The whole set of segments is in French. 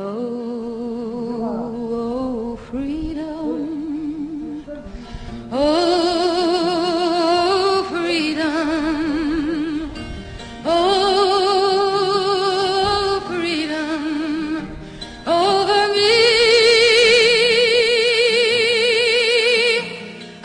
Oh, freedom. Oh, freedom. Oh, freedom over me.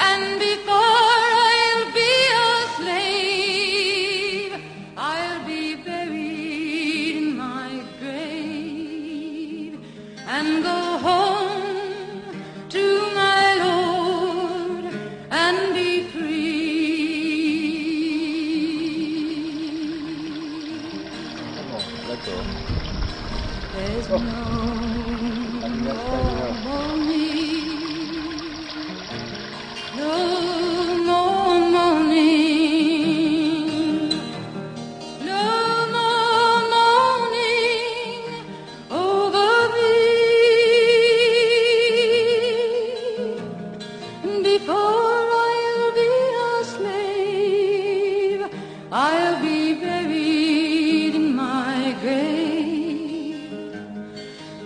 And before I'll be a slave, I'll be buried in my grave and go home to my Lord and be free. There's no more mourning, no more mourning, no more mourning over me. Before I'll be a slave, I'll be buried in my grave.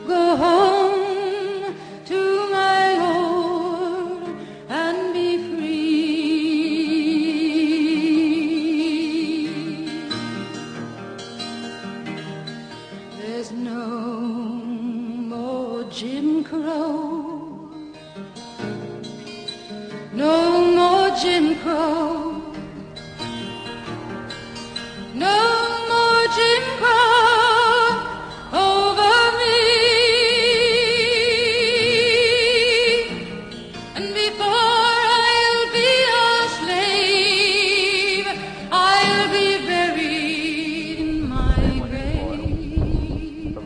Go home to my Lord and be free. There's no more Jim Crow, no more Jim Crow, no more Jim Crow over me. And before I'll be a slave, I'll be buried in my grave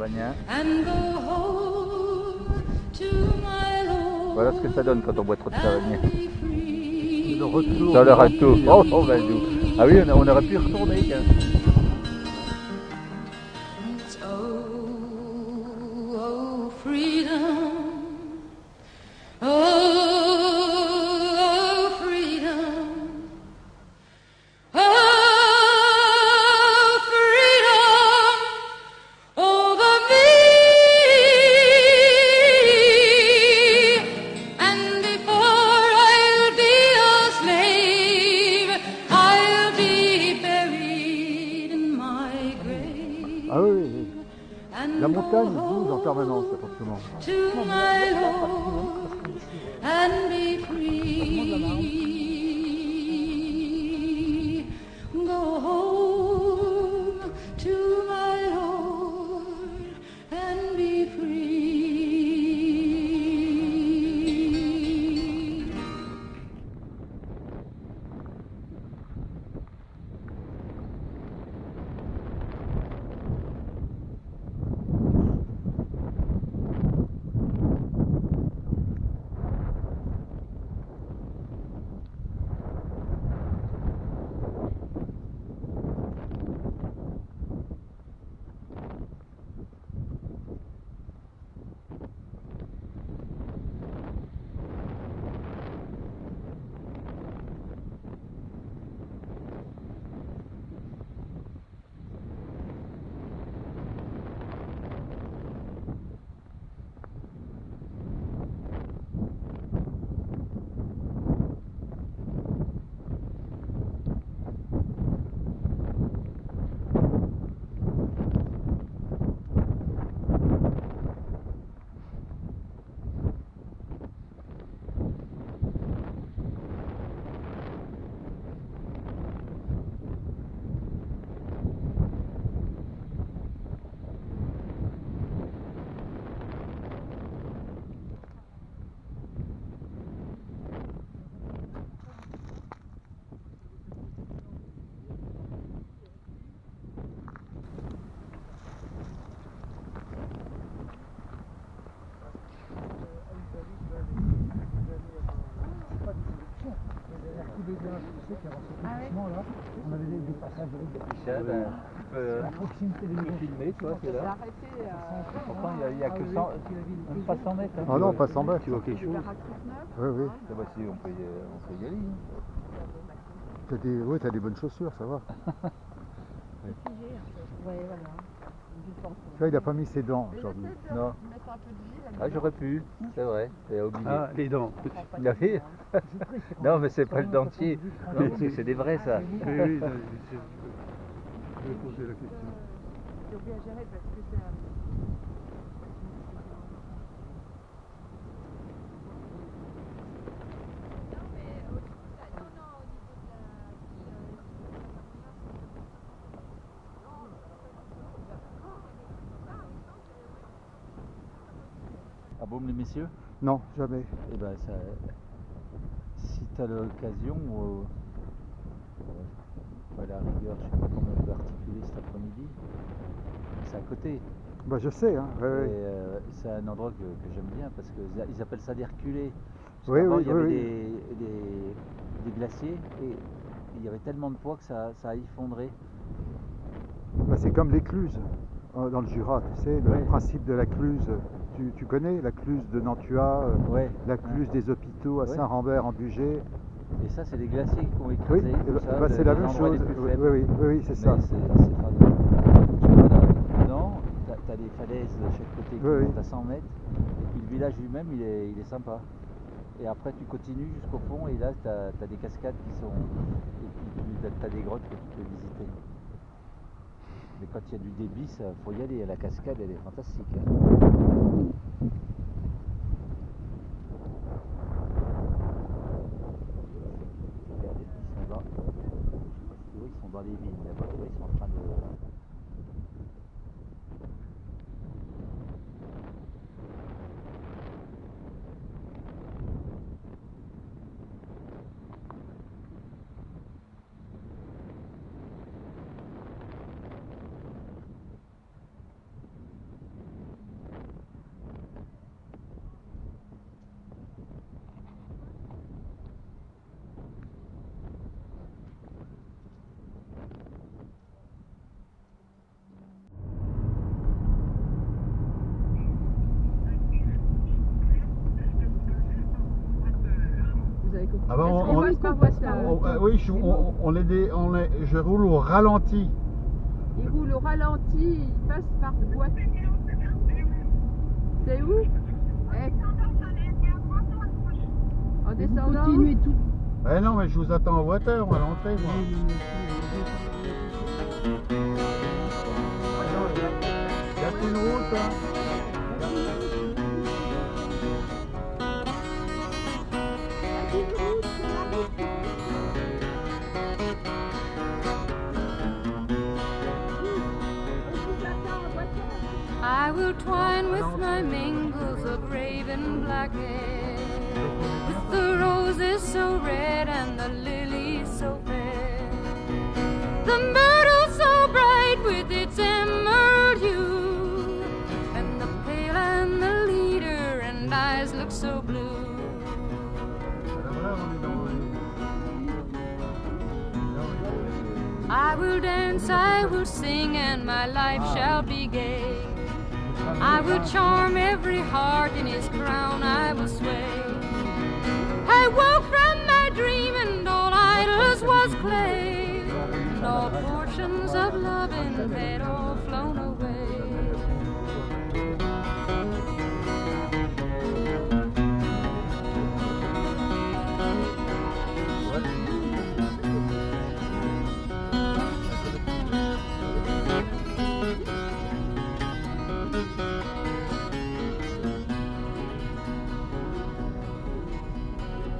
and go home to my Lord. Voilà ce que ça donne quand on boit trop de savagnin. and be free. Le retour. Dans le retour. Oh, oh, ben, nous. Ah oui, on aurait pu y retourner. Tiens. It's oh, freedom. Oh, freedom. Oh, freedom over me. And before I'll be a slave, I'll be buried in my grave. Ah oui, oui, oui. And La montagne go bouge en home permanence, forcément. to my Lord and be free. Go home to my Lord and be free. Là, on avait des passages avec des Michel, ben, tu peux à proximité des maisons. filmer, toi, c'est là. Pourtant, il n'y a que 100, même pas 100 mètres. Hein. Ah non, pas 100 mètres. Tu vois quelque chose. Oui, oui. Ah bah, si, on peut y aller. Hein. T'as des bonnes chaussures, ça va. Ouais, voilà. Tu vois, il n'a pas mis ses dents aujourd'hui. Non. Ah, j'aurais pu, c'est vrai, j'ai oublié. Ah, les dents. Il a fait Non, mais c'est pas le dentier. Non, parce que c'est des vrais, ça. Oui, oui, non, je vais poser la question. À Baume les messieurs. Non, jamais. Eh ben, ça, si tu as l'occasion, à la rigueur, je sais pas comment on peut articuler cet après-midi, c'est à côté. Bah, je sais, hein. Ouais, Et, ouais. c'est un endroit que j'aime bien parce qu'ils appellent ça des reculés. Parce Oui, qu'avant, oui, il y avait oui, des glaciers et il y avait tellement de poids que ça a effondré. Bah, c'est comme l'écluse dans le Jura, tu sais, le Ouais. principe de la cluse. Tu connais la cluse de Nantua, Ouais. la cluse des hôpitaux à Ouais. Saint-Rambert en Bugey. Et ça, c'est des glaciers qui ont Oui, écrasé. tout ça, bah, c'est la même endroits chose. les plus Oui, faibles. oui, oui, oui, c'est ça. Mais c'est fabuleux. Tu vas là-dedans, t'as des falaises de chaque côté qui Oui, oui. montent à 100 mètres. Et puis le village lui-même, il est sympa. Et après, tu continues jusqu'au fond et là, t'as des cascades qui sont. Et puis t'as des grottes que tu peux visiter. Mais quand il y a du débit, il faut y aller. La cascade, elle est fantastique. Regarde, ils sont là. Tu vois, ils sont dans les vignes là-bas. Tu vois, ils sont en train de. Ah ben, oui, je roule au ralenti. Il roule au ralenti, il passe par boîte. C'est où? En descendant. Continuez tout. Eh non, mais je vous attends en voiture, à l'entrée, moi. Il y a une route, hein. I will twine with my mingles of raven black hair, with the roses so red and the lilies so fair, the myrtle so bright with its emerald hue, and the pale and the leader and eyes look so blue. I will dance, I will sing, and my life shall be gay. I will charm every heart, in his crown I will sway. I woke from my dream, and all idols was clay, and all portions of loving had all flown away.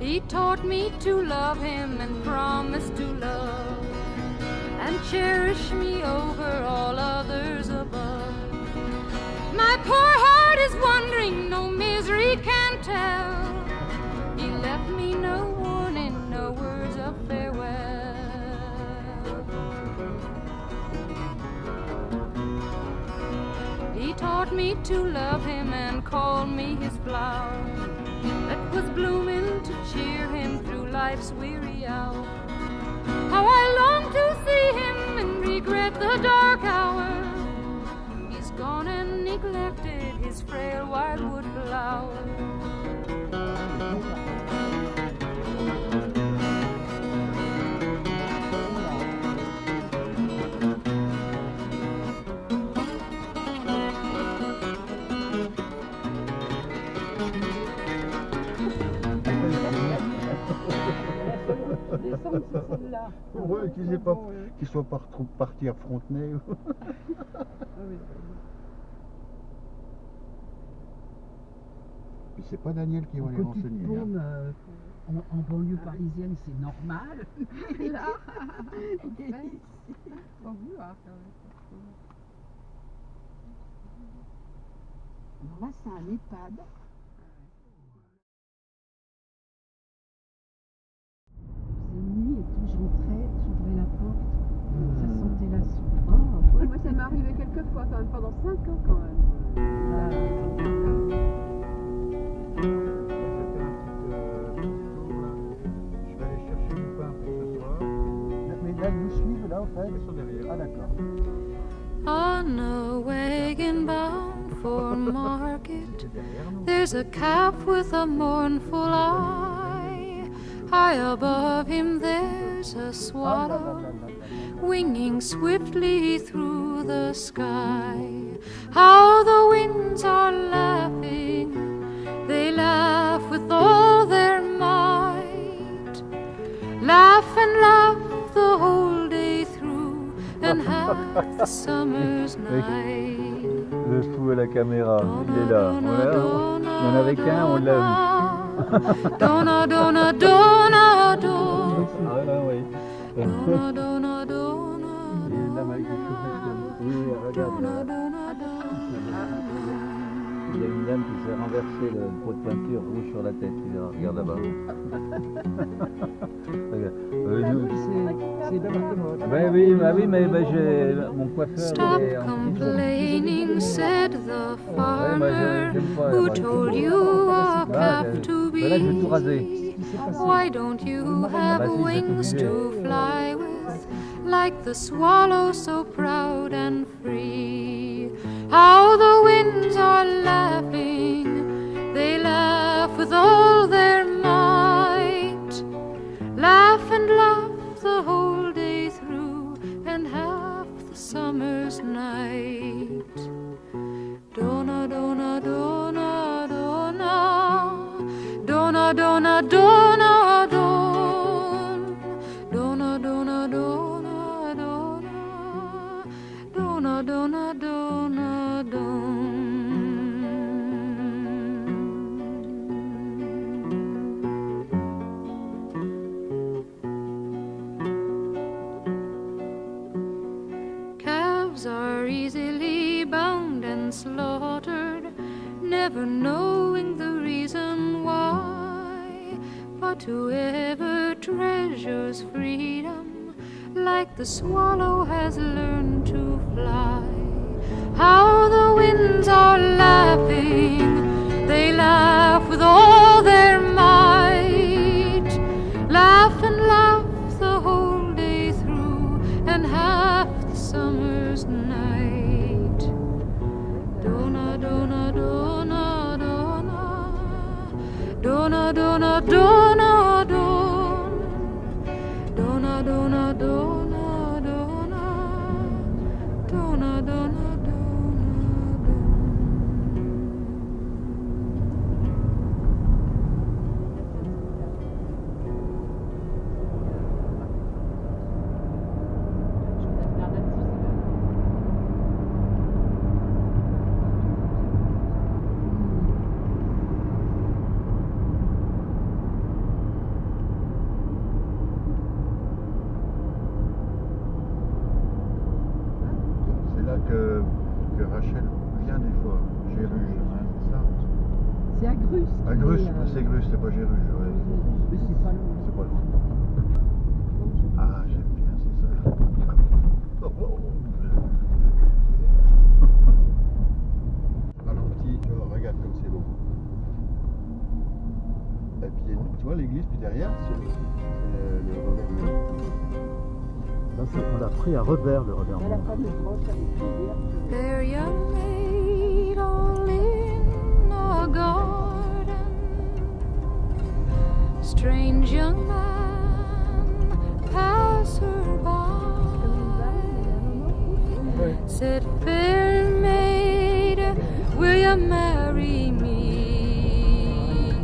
He taught me to love him and promised to love and cherish me over all others above. My poor heart is wondering, no misery can tell. He left me no warning, no words of farewell. He taught me to love him and called me his flower that was blooming to cheer him through life's weary hour. How I long to see him and regret the dark hour. He's gone and neglected his frail wildwood flower. descendre, c'est celle-là. Ouais, qu'ils soient pas partis à Frontenay. Puis c'est pas Daniel qui va les renseigner. Paume, en banlieue parisienne, c'est normal. Là, faut voir quand même. Alors là, c'est un EHPAD. C'est nuit et tout, j'ouvrais la porte, ça sentait la soupe. Oh, Ouais, moi, ça m'est arrivé quelques fois quand même, pendant 5 ans quand même. Je vais aller chercher du pain pour ce soir. Mais là, ils nous suivent là, en fait. Ils sont derrière. Ah, d'accord. On a wagon bound for market, there's a calf with a mournful eye. High above him there's a swallow winging swiftly through the sky. How the winds are laughing, they laugh with all their might. Laugh and laugh the whole day through and half the summer's night. Le fou à la caméra, il est là. Il n'y en avait qu'un, on l'a vu. Donna, donna, donna, donna. Ah oui. Donna, donna, donna. Et là, avec les cheveux. Oui, regarde. Il y a une dame qui s'est renversée le pot de peinture rouge sur la tête. Regarde là-bas. Regarde. c'est département. Ben oui, mais j'ai mon coiffeur. Stop il est en- complaining, said the farmer, j'aime pas, who moi, told je- you a calf to Ben là, je vais tout be. raser. Why don't you have Vas-y, je vais wings t'obliger. to fly with, like the swallow so proud and free? How the winds are laughing, they laugh with all their might. Laugh and laugh the whole day through and half the summer's night. Donna, donna, donna, donna. Donna, donna, donna, don. Donna, donna, donna, donna. Donna, donna, donna, don. Calves are easily bound and slaughtered, never knowing the reason why. But whoever treasures freedom, like the swallow has learned to fly. How the winds are laughing, they laugh with all their might. Laugh and laugh the whole day through and half the summer's night. Donna, donna, donna, donna. Donna, donna, donna, don. Donna, donna, donna, donna. Donna, donna, donna, don. C'est là que Rachel vient des fois. Géruge, hein, c'est ça? C'est à Grus. À Grus, c'est Grus, c'est pas Géruge. Ouais. Mais c'est pas loin. C'est pas loin. Ah, j'aime bien, c'est ça. Ralenti, tu vois, regarde comme c'est beau. Et puis, tu vois l'église, puis derrière, c'est le Robert. Là, on l'a pris à Robert, le Robert. À la fameuse roche avec les vierges. Fair young maid all in a garden, strange young man passer-by, said, fair maid, will you marry me?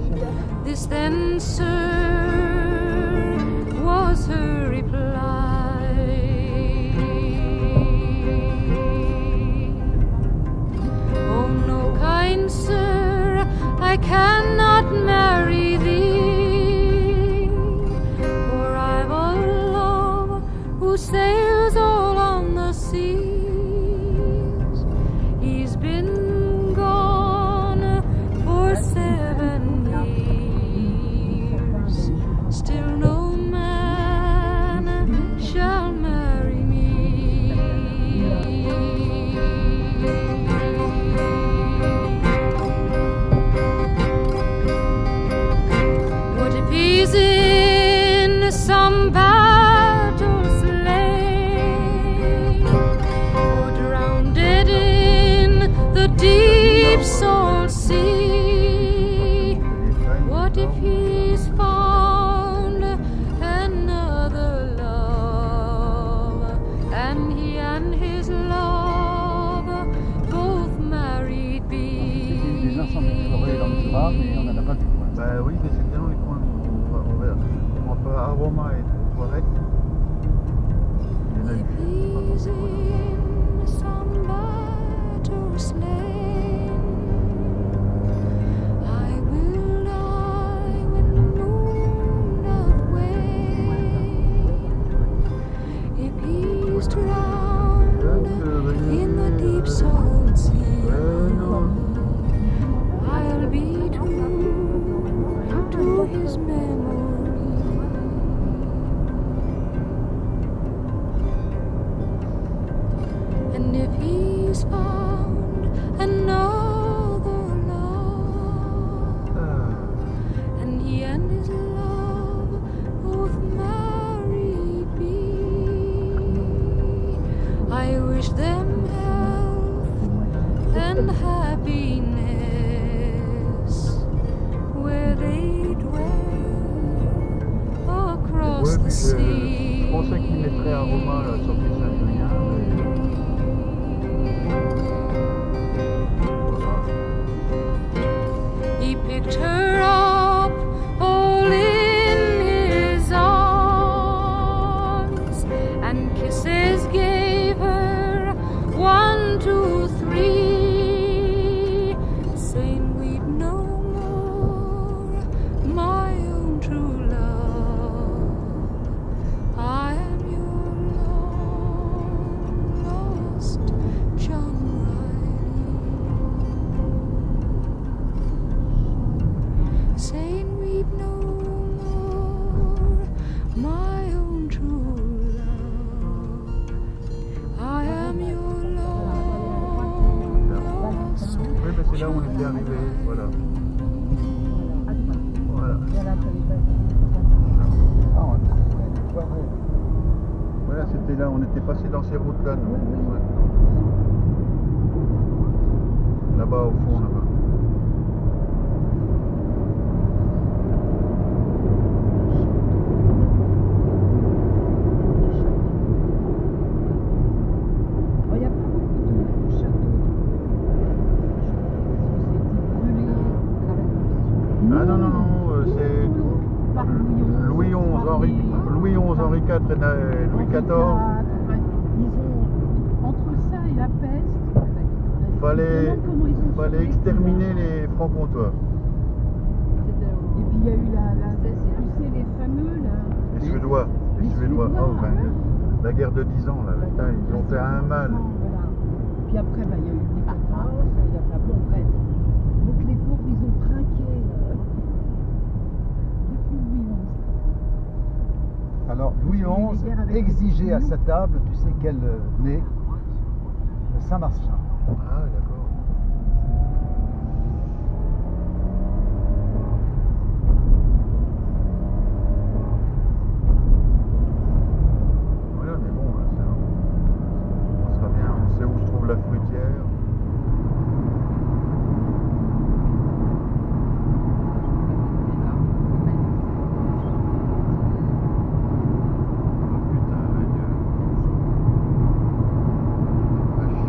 This then, sir, was I cannot marry thee, for I've a love who sails all on the seas. He's been gone for 7 years, still no man shall marry me. What if he's in some battle slain, or drowned in the deep salt sea? What if he's found another love, and he and his love both married C'était be? des gens sans forêt dans le Jura, mais on n'en a pas vu pour l'instant. Bah oui, mais c'était dans les coins envers. Entre Aroma et Toilette. Il y en a If eu. he's in some battle slain, I will die when the moon doth wane. If he's drowned in the deep salt sea, I'll be true to his memory. And if he's found another love, and he and his love both married be, I wish them health and happiness where they dwell across Ouais, the puis je sea. pensais qu'il mettrait Aroma là, sur les Saint-Julien. He picked her up all in his arms, and kisses gave her 1, 2, 3, saying we'd no more, my own true love. I am your long lost John Riley, saying we'd no more, my own true love. I am your long lost Oui, mais c'est là où on était arrivé. Voilà. Voilà. Ah, on est pas vrai. Voilà, c'était là, on était passé dans ces routes-là, nous. Ouais. Là-bas, au fond, là-bas. Il n'y a pas beaucoup de châteaux. Ça a été brûlé à la Révolution. Ah non, non, non, c'est Par Louis XI, Henri IV et Louis XIV. Ils ont, entre ça et la peste, Fallait, comment ils ont fallait sauvé exterminer tout ça. les francs-comtois. Et puis il y a eu tu sais, les fameux là. Les Suédois. Les Suédois. Ah, enfin, la guerre de 10 ans, là. Putain, ils ont fait un mal. Voilà. Puis après, bah, il y a eu les 14, enfin bon, bref. Donc les pauvres, ils ont trinqué depuis Louis XI. Alors Louis Les XI guerres avec exigeait les à Sioux. sa table, tu sais quel nez? Le Saint-Martial. Ah, d'accord. Voilà, mais bon, on sera bien, on sait où se trouve la fruitière. Oh putain, aïe. Vache.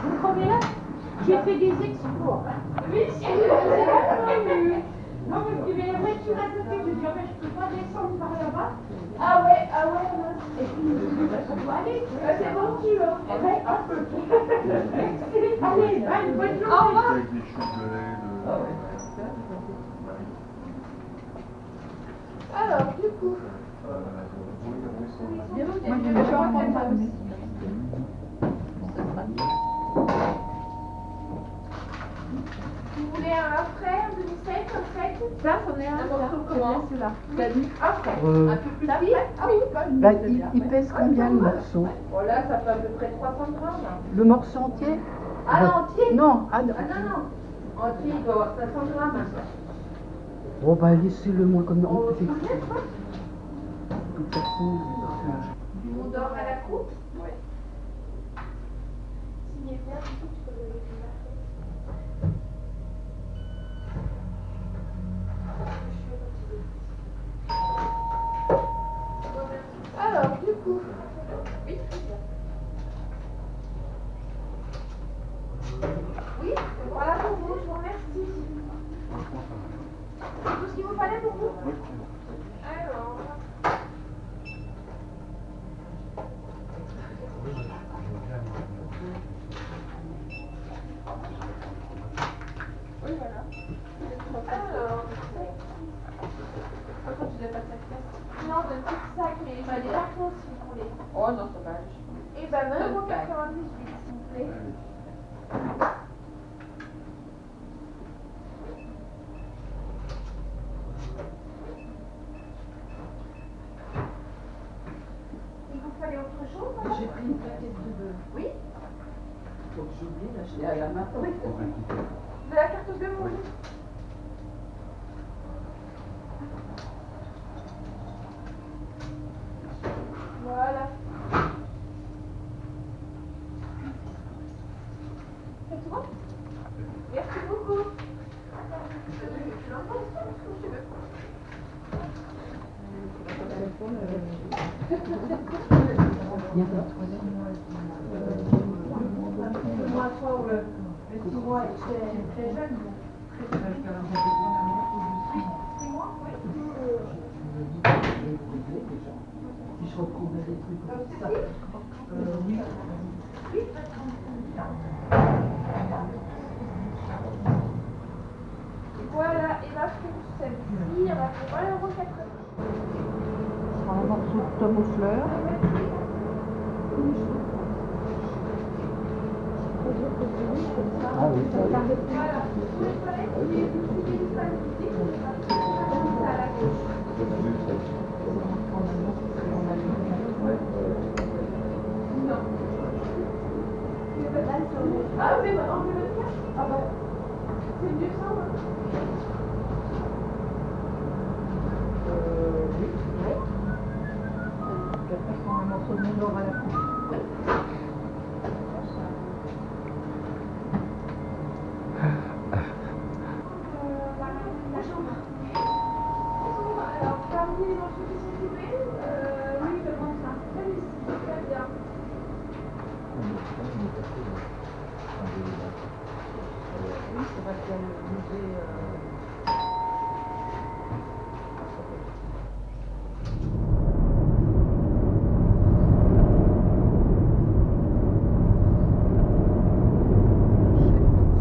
Vous prenez là? J'ai fait des exploits. Oui, c'est vrai. Non, parce qu'il y avait la voiture à côté, je dis, mais je peux pas descendre par là-bas. Ah ouais. Et puis, je me suis dit, bah, ça doit aller. C'est bon, tu veux. Allez, bonne journée. Au revoir. Avec des choux de lait, Alors, du coup. Moi, je vais pas prendre ça aussi. Vous voulez un frais, un demi-sec, un sec? Ça, c'en est un. Comment? Celui-là. Un frais. Un peu plus petit? Ah oui, Bah, il pèse combien le morceau? Bon, là, ça fait à peu près 300 grammes. Le morceau entier? Ah, non, entier? Non, ah non. Ah non. Entier, il doit avoir 500 grammes. Oh bah laissez-le moi comme on peut faire. Combien, quoi? De toute façon, Du mont d'or à la coupe? Oui. S'il est bien, tu peux le alors, du coup, oui, oui, voilà pour vous, je vous remercie. C'est tout ce qu'il vous fallait pour vous? Oui. Alors. Oui, voilà. Alors. Par contre, tu n'as pas de sac plastique? Non, de petit sac, mais j'ai des cartons si vous voulez. Oh non, ça va. Et ben, 9,98 s'il vous plaît. Il vous fallait autre chose? j'ai pris une plaquette de beurre. Oui. Donc j'ai oublié d'acheter à la main. Oui. De la carte bleue, oui. Voilà. C'est tout bon? Merci beaucoup. Moi, toi, le 6 mois, j'étais très jeune. C'est moi, oui. Si je reprendrai des trucs comme ça. Oui. Voilà, et là, pour celle-ci, elle va pour 1,80 €. Un morceau de tome aux fleurs. Ah oui, ça oui. Voilà. Ah, mais on veut le faire? Ah bah, c'est mieux ça, hein? Oui. Puis après, je prends un morceau de mont d'or à la coupe. La chambre. Alors, parmi les morceaux qui sont coupés, oui, je prends ça. Celui-ci, très bien. Oui, c'est vrai qu'il y a le musée.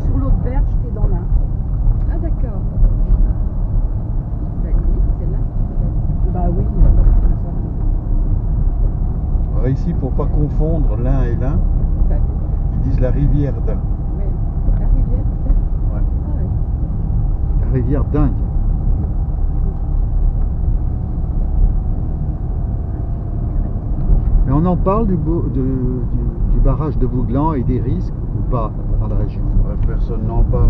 Sur l'autre berge, t'es dans l'Ain. Ah, d'accord. La limite, c'est là. Bah oui. Alors ici, pour pas confondre l'un et l'un, ils disent la rivière d'Ain. Oui. La rivière, peut-être? Ouais. Ah, ouais. La rivière dingue. Mais on en parle du barrage de Bouglan et des risques ou pas dans la région? Ouais, personne n'en parle,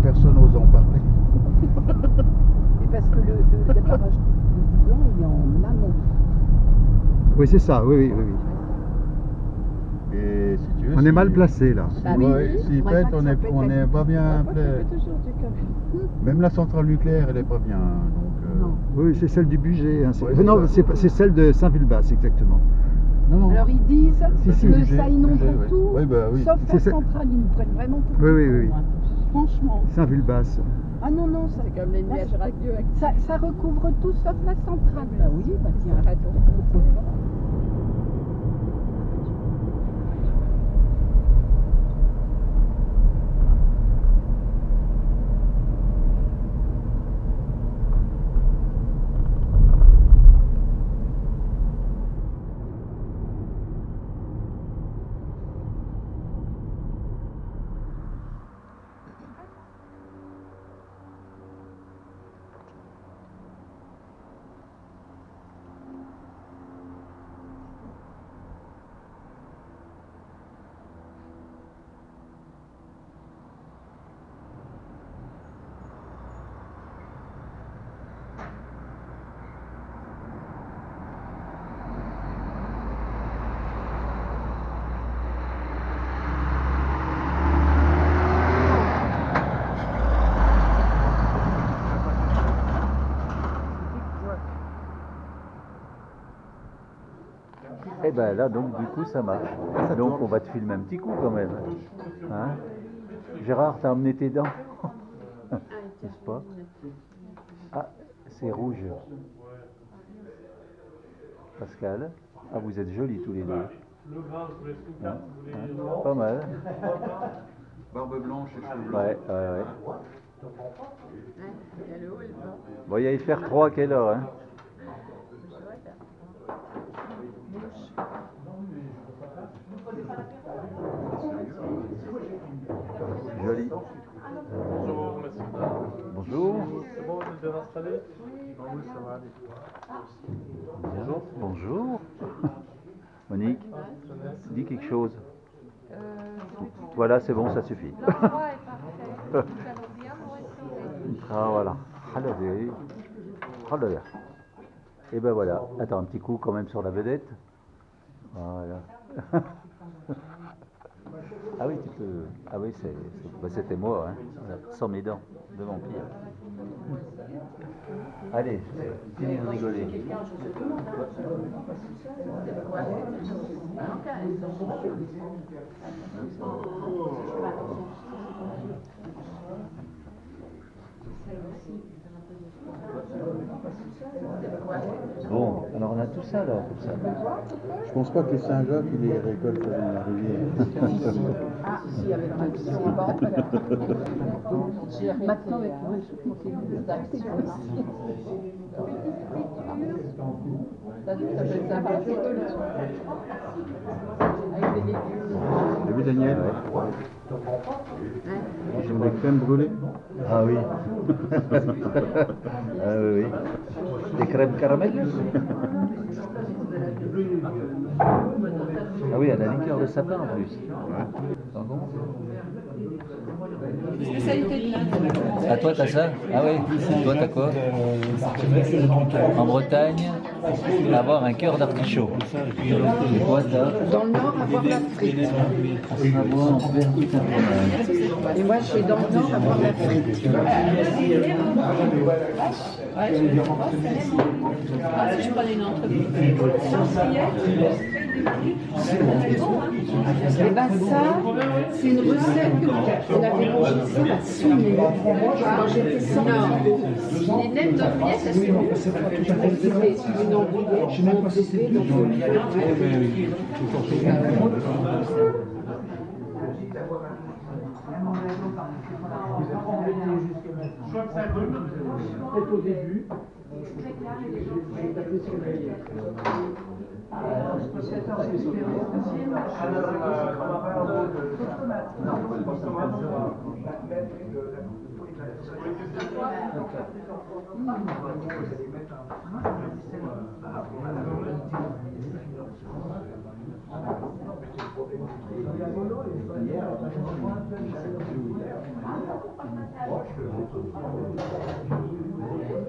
personne n'ose en parler. Et parce que le barrage de Blanc, il est en amont. Oui, c'est ça, oui. Et si tu veux, On est mal placé là. Si, Bah oui, ouais, oui. s'il On pète, va on pas n'est pas bien Moi, je placé. fais toujours du café. Même la centrale nucléaire, elle n'est pas bien. Donc, Non. Oui, c'est celle du budget. Hein. Ouais, c'est Non, ça. c'est celle de Saint-Vulbas, exactement. Non, non. Alors, Alors ils disent Si, que j'ai- ça inonde j'ai, oui. tout, Oui, bah oui. sauf C'est la ça. centrale, ils nous prennent vraiment pour Oui, des oui, oui. cons, hein. Franchement. Saint-Vulbas. Ah non, non, ça, C'est comme les nuages radioactifs. ça recouvre tout sauf la centrale. Bah oui, bah tiens. Et ben là, donc du coup, ça marche. Donc on va te filmer un petit coup quand même. Hein? Gérard, t'as emmené tes dents? N'est-ce pas? Ah, c'est rouge. Pascal? Ah, vous êtes jolis tous les deux. Hein? Hein? Pas mal. Barbe blanche et cheveux blancs. Ouais, ouais, ouais. Il y a le haut et le bas. Bon, il y a faire 3 à quelle heure, hein? Joli. Bonjour. C'est bon, on est bien installé? Oui, ça va aller. Bonjour. Bonjour. Monique, dis quelque chose. Voilà, c'est bon, ça suffit. L'endroit est parfait. Nous allons bien nous restaurer. Ah voilà. Halleluja. Et ben voilà. Attends, un petit coup quand même sur la vedette. Voilà. Ah oui, tu peux. Ah oui, bah, c'était moi, hein. Sans mes dents, de vampire. Allez, finis de rigoler. Bon, alors on a tout ça là, pour ça. Je pense pas que les Saint-Jacques ils les récoltent dans la rivière. Ah, si, avec un petit banc. Maintenant, avec moi, je continue d'action ici. Ça s'appelle ça horticulture. Avec des légumes. T'as vu Daniel? Ils ont des crèmes brûlées. Ah oui. Ah oui, oui. Des crèmes caramel. Ah oui, à la liqueur de sapin en plus. Pardon? Ah toi t'as ça? Ah oui. Toi t'as quoi? En Bretagne, avoir un cœur d'artichaut. Et toi t'as? Dans le nord, avoir la frite. Avoir un petit fromage. Et moi, je suis dans le nord, avoir la frite. Ah, si je prenais une entreprise. Et ben ça, c'est une recette qu'on avait mangée ici à Soumé. Quand j'étais sans Les nettes d'Andouillet, ça se fait. C'était une Andouillet, mon bébé,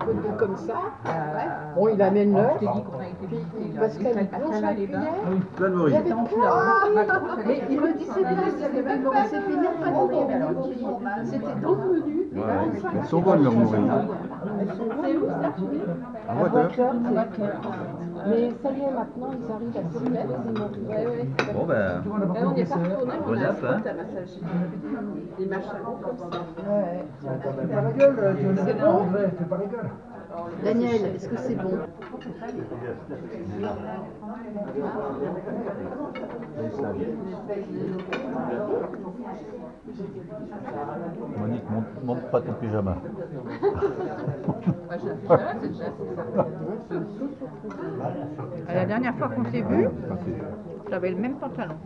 donc comme ça. Bon, il amène l'heure. Parce qu'elle est blanche à la cuillère. Plein de Il y morille. avait mais il me disait bien, c'était même pas, c'était même pas dans le menu. C'était dans le menu. Elles sont bonnes leurs morilles. C'est où ça, tu dis? À Wacker, mais ça y est, maintenant, ils arrivent à se mettre. Bon ben, On est pas retourné, mais on Bon a un app, hein. spot à massager. Des machins comme ça. Fais pas la gueule, C'est bon André, fais pas la gueule. Daniel, est-ce que c'est bon? Monique, montre pas ton pyjama. La dernière fois qu'on s'est vu, j'avais le même pantalon.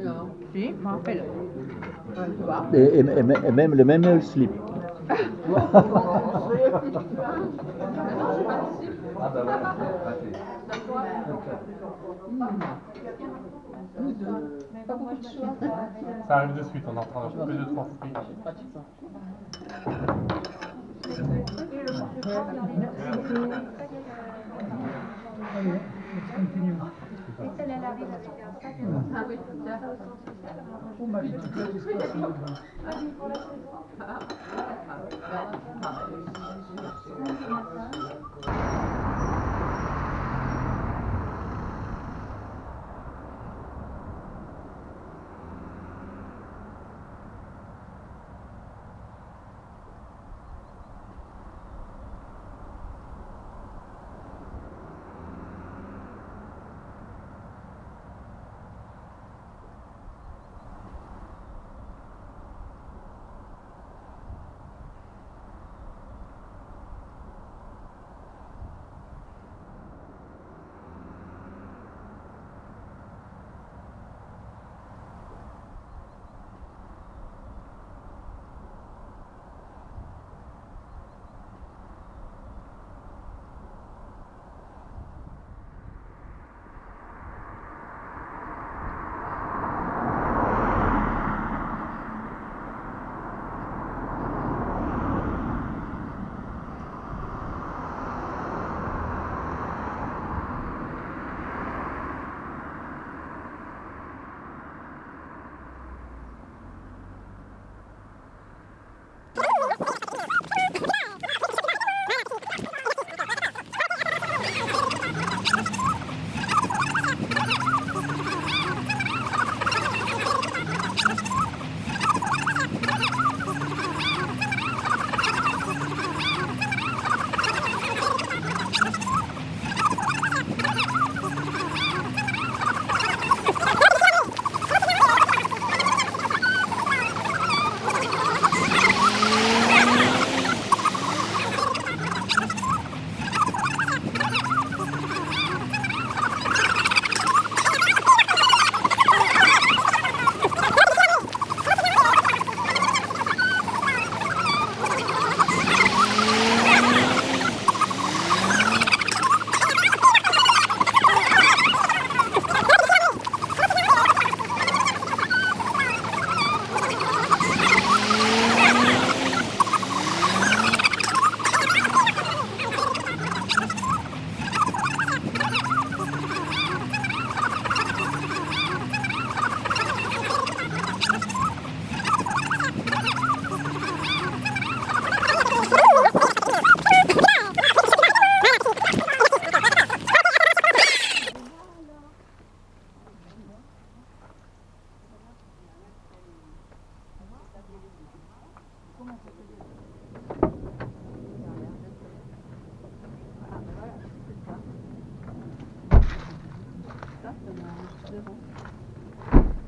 Non. Si, je m'en rappelle. Et même le même slip. Ça arrive de suite, on est en train de choper 2-3 fruits.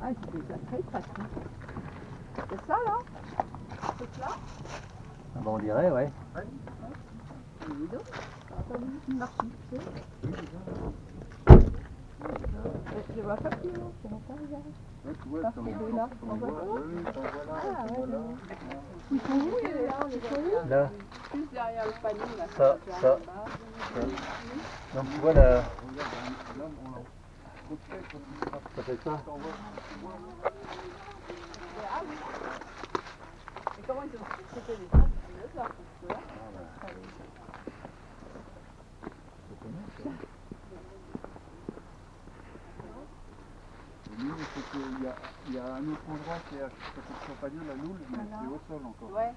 Ah, c'est déjà très pratique. C'est ça là? C'est ça? Ah bah on dirait, ouais. Dis donc, ça a pas vu une marche, tu sais. Je vois pas plus long, c'est longtemps déjà. Tu vois, Parce que là, on voit pas. Ah ouais, ils sont où les là? Ils sont où? Là, Plus derrière le panier là. ça. Donc tu vois là, ça fait ça. Ah oui. Et comment ils ont c'était des traces de ça parce que là. Nous, c'est qu'il y a un autre endroit qui est à côté de Champagnol, la Loule, mais c'est au sol encore. Ouais.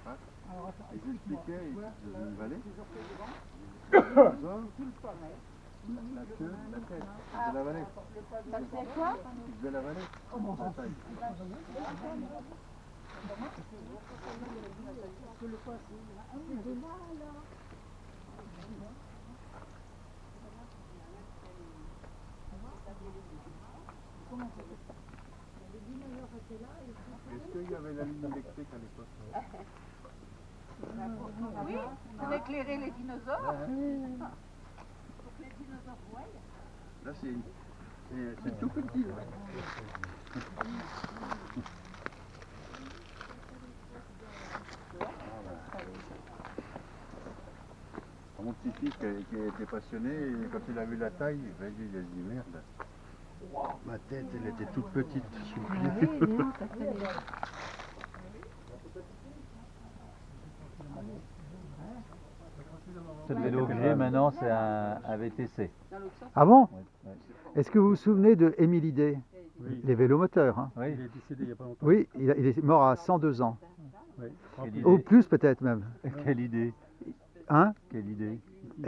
Il expliquait une vallée. La queue, la tête. De la vallée. Ça fait quoi? De la vallée. La taille. Est-ce qu'il y avait la ligne électrique à l'époque? Oui, pour éclairer les dinosaures. Là, c'est tout petit. Là. Mon petit-fils qui était passionné, et quand il a vu la taille, il a dit merde. Ma tête, elle était toute petite sous le pied. Le vélo que j'ai maintenant, c'est un VTC. Ah bon? Ouais, ouais. Est-ce que vous vous souvenez de Émile Day? Oui. Les vélomoteurs, hein? Oui. Il est décédé il n'y a pas longtemps. Oui, il est mort à 102 ans. Oui. Quelle idée. Ou plus peut-être même. Quelle idée. Hein? Quelle idée.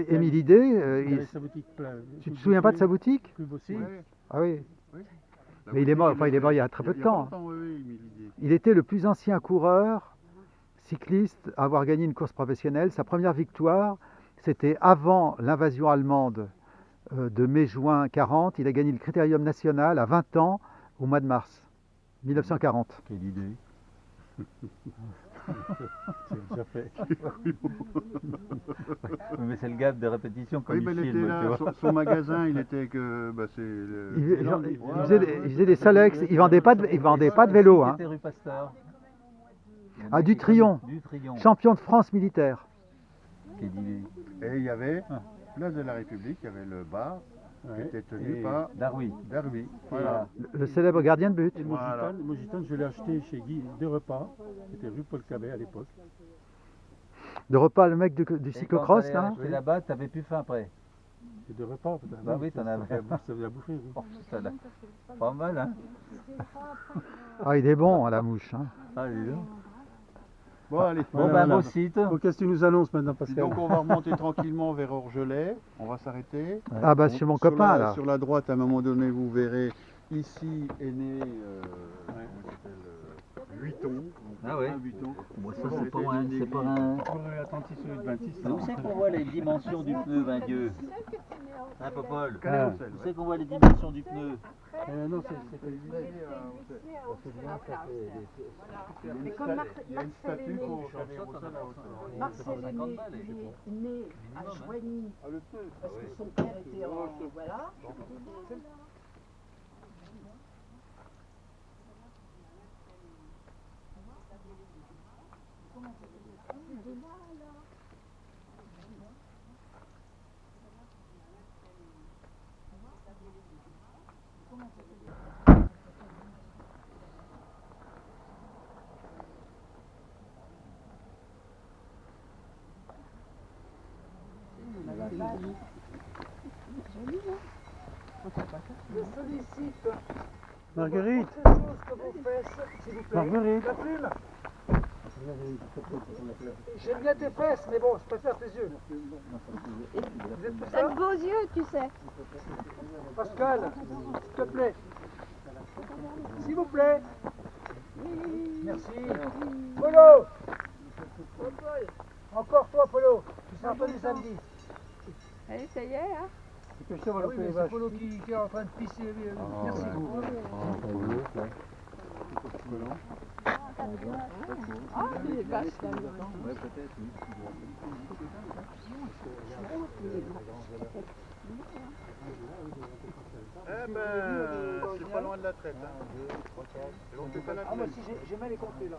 Émile Day, Il avait sa boutique plein. tu te souviens pas de sa boutique? Plus aussi. Ah oui. Oui. Mais il est mort, enfin il est mort il y a très peu de temps. Oui, Il était le plus ancien coureur cycliste à avoir gagné une course professionnelle. Sa première victoire, c'était avant l'invasion allemande de mai-juin 40. Il a gagné le Critérium national à 20 ans au mois de mars 1940. Quelle idée. C'est déjà fait. Mais c'est le gap de répétition comme Oui, mais il il était filme, tu là, vois. son magasin, il était que. Bah, c'est le. Il faisait des Solex, il vendait pas de vélo. Hein. C'était rue Pasteur. Ah, du Trillon, Du Trillon. champion de France militaire. Quelle idée. Et il y avait, place de la République, il y avait le bar qui était tenu par Darwy. Darby. Voilà. Le célèbre gardien de but. Et Mogitane, je l'ai acheté chez Guy des repas. C'était rue Paul Cabet à l'époque. De repas, le mec du Et quand cyclocross t'allais là. acheter là-bas, t'avais plus faim après. Et de repas. Peut-être. Bah oui, t'en avais. Ça faisait à bouffer. Oui. Oh, ça l'a- pas mal, hein. Ah, il est bon à la mouche. Hein. Ah, dis donc. Bon, allez. Bon, Voilà, ben, voilà. beau site. Bon, qu'est-ce que tu nous annonces maintenant, Et Pascal? donc on va remonter tranquillement vers Orgelet, on va s'arrêter. Ah bah chez mon Sur copain la- là. Sur la droite, à un moment donné, vous verrez, ici est né comment il s'appelle, Vuitton. Ah ouais. Un Vuitton. Moi, ça, Bon, c'est pas c'était un. une C'est pas église. un. Pour l'Atlantis sur le 26. Où c'est qu'on voit les dimensions du pneu, ben Dieu? Hein, Popol? Canal-Ocel, Où ouais. c'est qu'on voit les dimensions du pneu? Non, c'est Mais comme Il y a une statue pour Canal-Ocel à Ocel. Marcel est né à Joigny Ah, le pneu. parce que son père était en. Voilà. Je sollicite Marguerite. autre chose que vos fesses, s'il vous plaît. Marguerite. La plume. J'aime bien tes fesses, mais bon, je préfère tes yeux. Vous êtes pour T'as ça? de beaux yeux, tu sais. Pascal, s'il te plaît. S'il vous plaît. Merci. Polo. Encore toi, Polo. Tu seras pas du samedi. Allez, ça y est, hein. Ah oui, mais c'est Polo qui est en train de pisser. Merci. Ah, il est vache, là. Ouais, peut-être, oui. Eh ben, c'est pas loin de la traite. Hein. Et on fait pas la Ah, moi traite. aussi, j'ai mal les comptés là.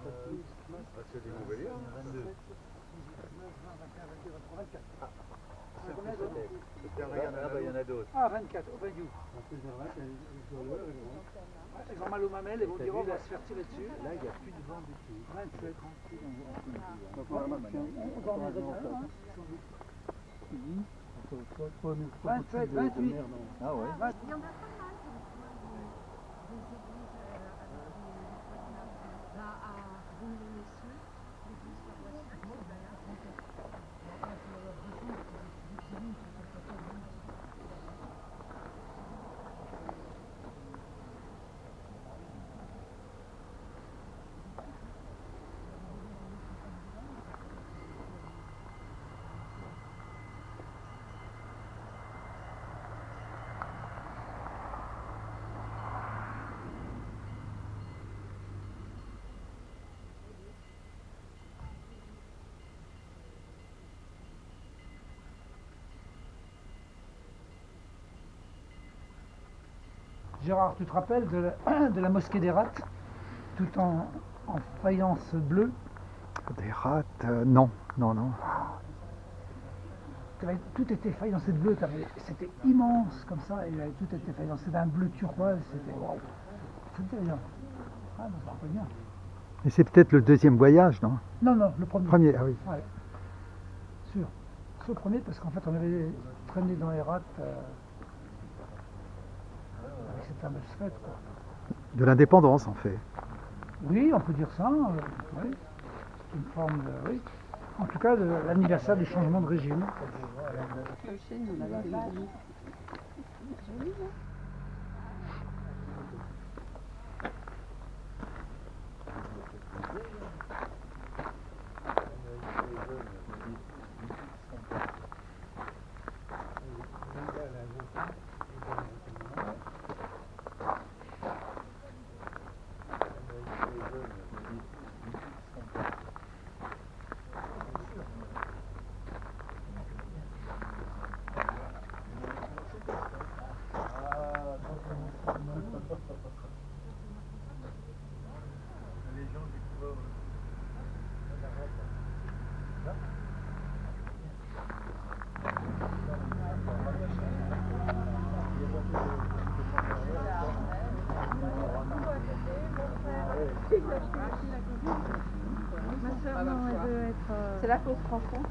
Ah, c'est des Montbéliard. Ah, bah, il y en a d'autres. Ah, 24, au Bayou. Ils ont mal aux mamelles et vont dire, on va se faire tirer dessus. Là, il n'y a plus de vent du tout. 27. On 27, 28. Ah ouais. Gérard, tu te rappelles de la mosquée des rats, tout en faïence bleue? Des rats, non. Tout était faïencé de bleu, c'était immense comme ça, et tout était faïencé d'un bleu turquoise, c'était waouh. C'était bien. Ah, non, ça rappelle bien. Et c'est peut-être le deuxième voyage, non? Non, le premier. Premier, ah oui. Ouais. Sûr. C'est le premier parce qu'en fait on avait traîné dans les rats avec cette fameuse fête, quoi. De l'indépendance, en fait. Oui, on peut dire ça. Oui. C'est une forme de. Oui. En tout cas, de l'anniversaire du changement de régime. C'est là qu'on se rencontre.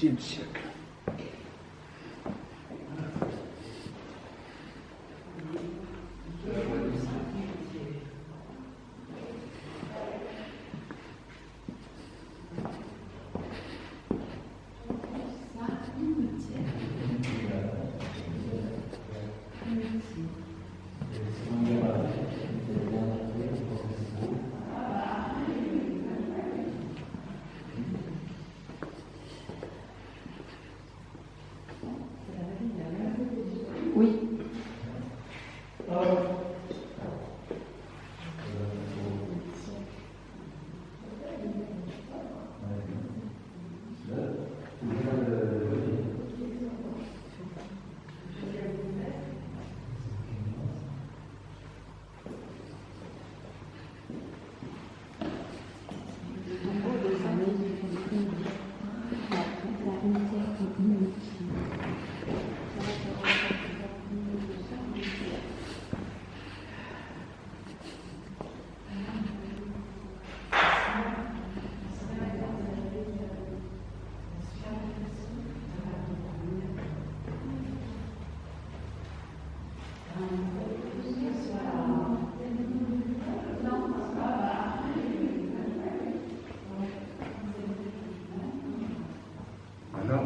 XIe siècle. Alors,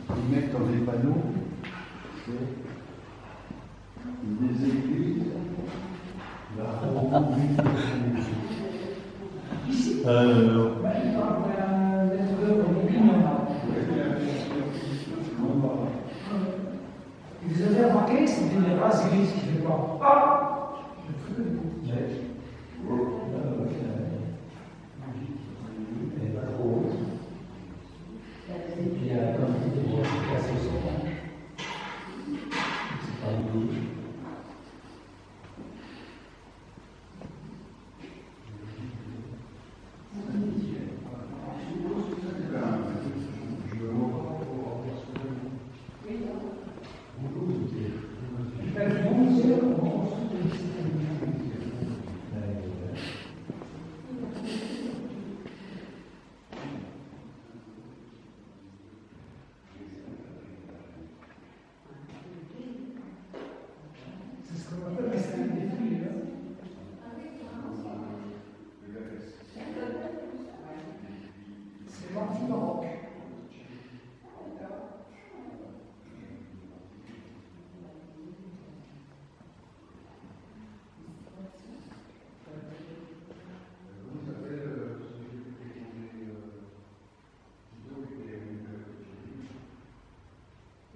ils mettent dans les panneaux des églises. Vous avez remarqué que c'était une race grise qui fait quoi? Ah!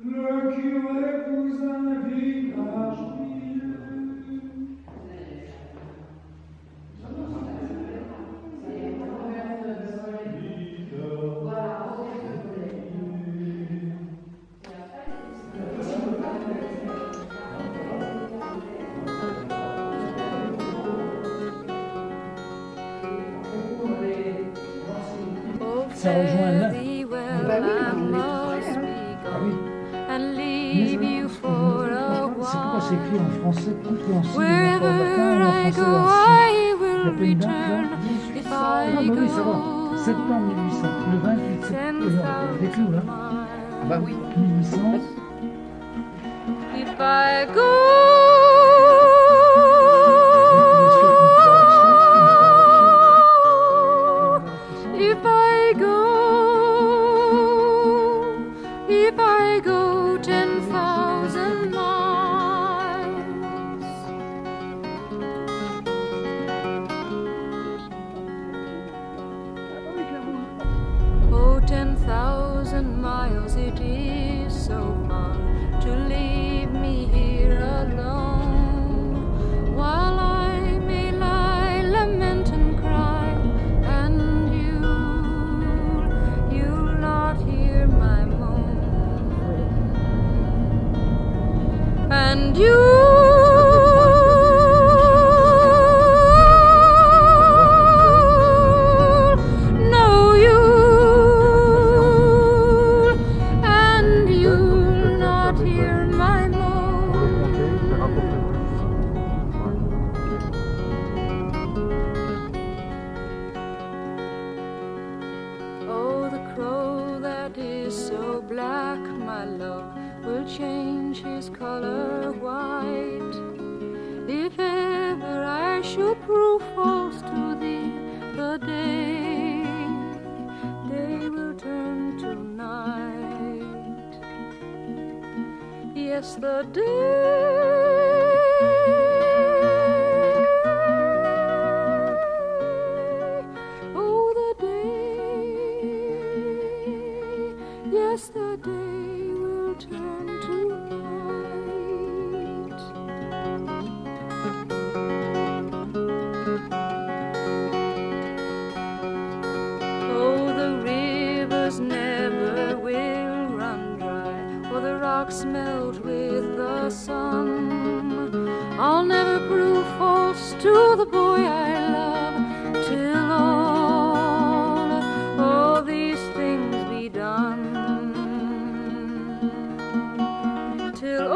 Le curé vous invite à prier. Ça rejoint un nain. C'est pourquoi c'est écrit en français compréhensible. Wherever I go, I will return. If I Ah, bah oui, ça go, va. Septembre 1800, le 28 septembre. Des clous, là. Bah oui. 1800. if I go, if I go 10,000 miles, oh 10,000 miles, it is so far to leave me here alone, while I may lie, lament and cry, and you'll not hear my moan, and you'll not hear my moan. Oh, the crow that is so black, my love, will change his color white. If ever I should prove false to thee, the day will turn to night. Yes, the yes, the day will turn to night. Oh, the rivers never will run dry, or the rocks melt with the sun. I'll never prove false to the boy I love, till all these things be done. Till